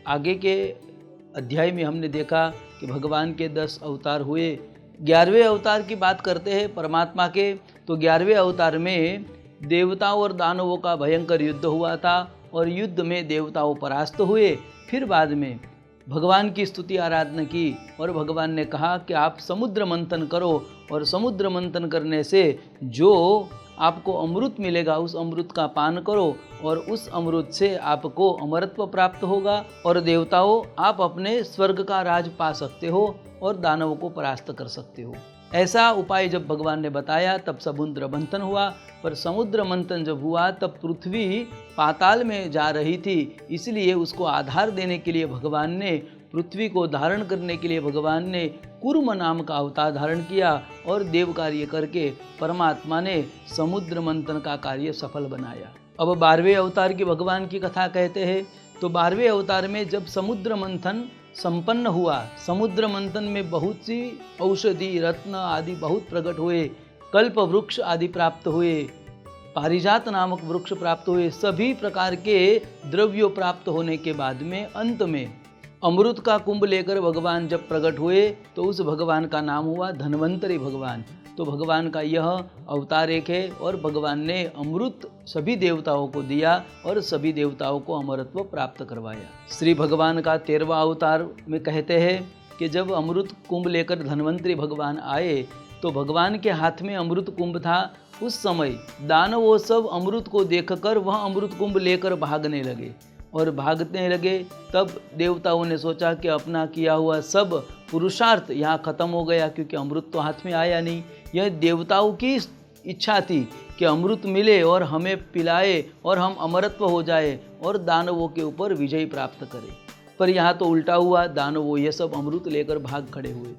आगे के अध्याय में हमने देखा कि भगवान के 10 अवतार हुए। 11वें अवतार की बात करते हैं परमात्मा के, तो 11वें अवतार में देवताओं और दानवों का भयंकर युद्ध हुआ था और युद्ध में देवताओं परास्त हुए। फिर बाद में भगवान की स्तुति आराधना की और भगवान ने कहा कि आप समुद्र मंथन करो और समुद्र मंथन करने से जो आपको अमृत मिलेगा उस अमृत का पान करो और उस अमृत से आपको अमरत्व प्राप्त होगा और देवताओं आप अपने स्वर्ग का राज पा सकते हो और दानवों को परास्त कर सकते हो। ऐसा उपाय जब भगवान ने बताया तब समुद्र मंथन हुआ, पर समुद्र मंथन जब हुआ तब पृथ्वी पाताल में जा रही थी, इसलिए उसको आधार देने के लिए भगवान ने, पृथ्वी को धारण करने के लिए भगवान ने कूर्म नाम का अवतार धारण किया और देव कार्य करके परमात्मा ने समुद्र मंथन का कार्य सफल बनाया। अब 12वें अवतार की भगवान की कथा कहते हैं। तो 12वें अवतार में जब समुद्र मंथन संपन्न हुआ, समुद्र मंथन में बहुत सी औषधि रत्न आदि बहुत प्रकट हुए, कल्प वृक्ष आदि प्राप्त हुए, पारिजात नामक वृक्ष प्राप्त हुए, सभी प्रकार के द्रव्यों प्राप्त होने के बाद में अंत में अमृत का कुंभ लेकर भगवान जब प्रकट हुए तो उस भगवान का नाम हुआ धन्वंतरी भगवान। तो भगवान का यह अवतार एक है और भगवान ने अमृत सभी देवताओं को दिया और सभी देवताओं को अमरत्व प्राप्त करवाया। श्री भगवान का 13वां अवतार में कहते हैं कि जब अमृत कुंभ लेकर धन्वंतरी भगवान आए तो भगवान के हाथ में अमृत कुंभ था। उस समय दानवों सब अमृत को देखकर वह अमृत कुंभ लेकर भागने लगे और भागने लगे। तब देवताओं ने सोचा कि अपना किया हुआ सब पुरुषार्थ यहाँ खत्म हो गया, क्योंकि अमृत तो हाथ में आया नहीं। यह देवताओं की इच्छा थी कि अमृत मिले और हमें पिलाए और हम अमरत्व हो जाए और दानवों के ऊपर विजय प्राप्त करें, पर यहाँ तो उल्टा हुआ, दानवों ये सब अमृत लेकर भाग खड़े हुए।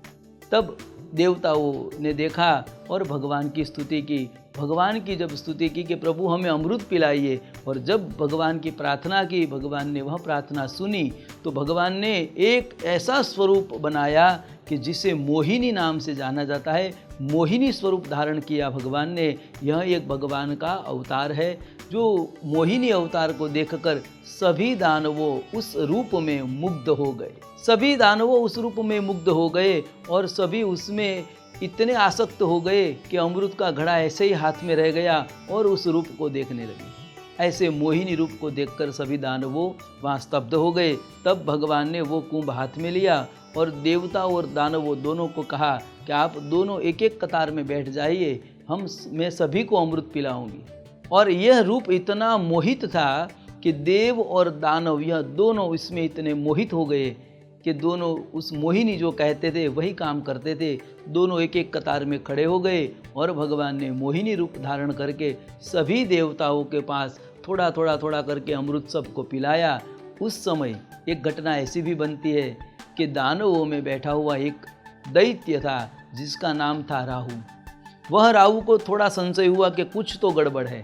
तब देवताओं ने देखा और भगवान की स्तुति की। भगवान की जब स्तुति की कि प्रभु हमें अमृत पिलाइए, और जब भगवान की प्रार्थना की, भगवान ने वह प्रार्थना सुनी, तो भगवान ने एक ऐसा स्वरूप बनाया कि जिसे मोहिनी नाम से जाना जाता है। मोहिनी स्वरूप धारण किया भगवान ने। यह एक भगवान का अवतार है जो मोहिनी अवतार को देखकर सभी दानवों उस रूप में मुग्ध हो गए। सभी दानवों उस रूप में मुग्ध हो गए और सभी उसमें इतने आसक्त हो गए कि अमृत का घड़ा ऐसे ही हाथ में रह गया और उस रूप को देखने लगे। ऐसे मोहिनी रूप को देखकर सभी दानवों वहाँ स्तब्ध हो गए। तब भगवान ने वो कुंभ हाथ में लिया और देवता और दानवों दोनों को कहा कि आप दोनों एक एक कतार में बैठ जाइए, मैं सभी को अमृत पिलाऊंगी। और यह रूप इतना मोहित था कि देव और दानव यह दोनों इसमें इतने मोहित हो गए कि दोनों उस मोहिनी जो कहते थे वही काम करते थे। दोनों एक एक कतार में खड़े हो गए और भगवान ने मोहिनी रूप धारण करके सभी देवताओं के पास थोड़ा थोड़ा करके अमृत सबको पिलाया। उस समय एक घटना ऐसी भी बनती है कि दानवों में बैठा हुआ एक दैत्य था जिसका नाम था राहु। वह राहु को थोड़ा संशय हुआ कि कुछ तो गड़बड़ है।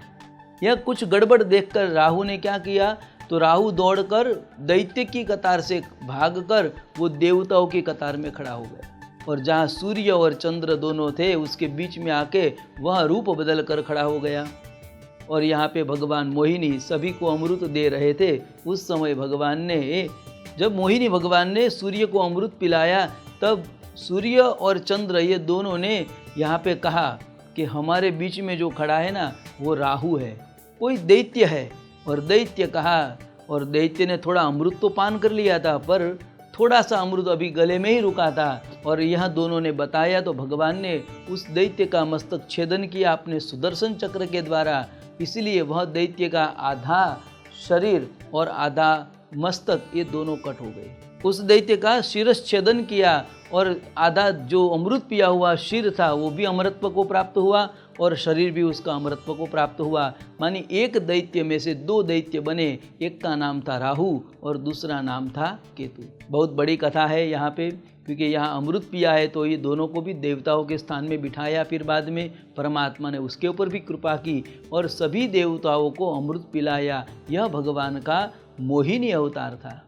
यह कुछ गड़बड़ देखकर राहु ने क्या किया, तो राहु दौड़कर दैत्य की कतार से भागकर वो देवताओं की कतार में खड़ा हो गया और जहाँ सूर्य और चंद्र दोनों थे उसके बीच में आके वह रूप बदल कर खड़ा हो गया। और यहाँ पे भगवान मोहिनी सभी को अमृत दे रहे थे। उस समय भगवान ने, जब मोहिनी भगवान ने सूर्य को अमृत पिलाया, तब सूर्य और चंद्र ये दोनों ने यहाँ पे कहा कि हमारे बीच में जो खड़ा है ना वो राहु है, कोई दैत्य है। और दैत्य कहा, और दैत्य ने थोड़ा अमृत तो पान कर लिया था पर थोड़ा सा अमृत अभी गले में ही रुका था। और यह दोनों ने बताया तो भगवान ने उस दैत्य का मस्तक छेदन किया अपने सुदर्शन चक्र के द्वारा। इसलिए वह दैत्य का आधा शरीर और आधा मस्तक ये दोनों कट हो गए। उस दैत्य का शिरस छेदन किया और आधा जो अमृत पिया हुआ शिर था वो भी अमरत्व को प्राप्त हुआ और शरीर भी उसका अमरत्व को प्राप्त हुआ। मानी एक दैत्य में से दो दैत्य बने, एक का नाम था राहु और दूसरा नाम था केतु। बहुत बड़ी कथा है यहाँ पे, क्योंकि यहाँ अमृत पिया है तो ये दोनों को भी देवताओं के स्थान में बिठाया। फिर बाद में परमात्मा ने उसके ऊपर भी कृपा की और सभी देवताओं को अमृत पिलाया। यह भगवान का मोहिनी अवतार था।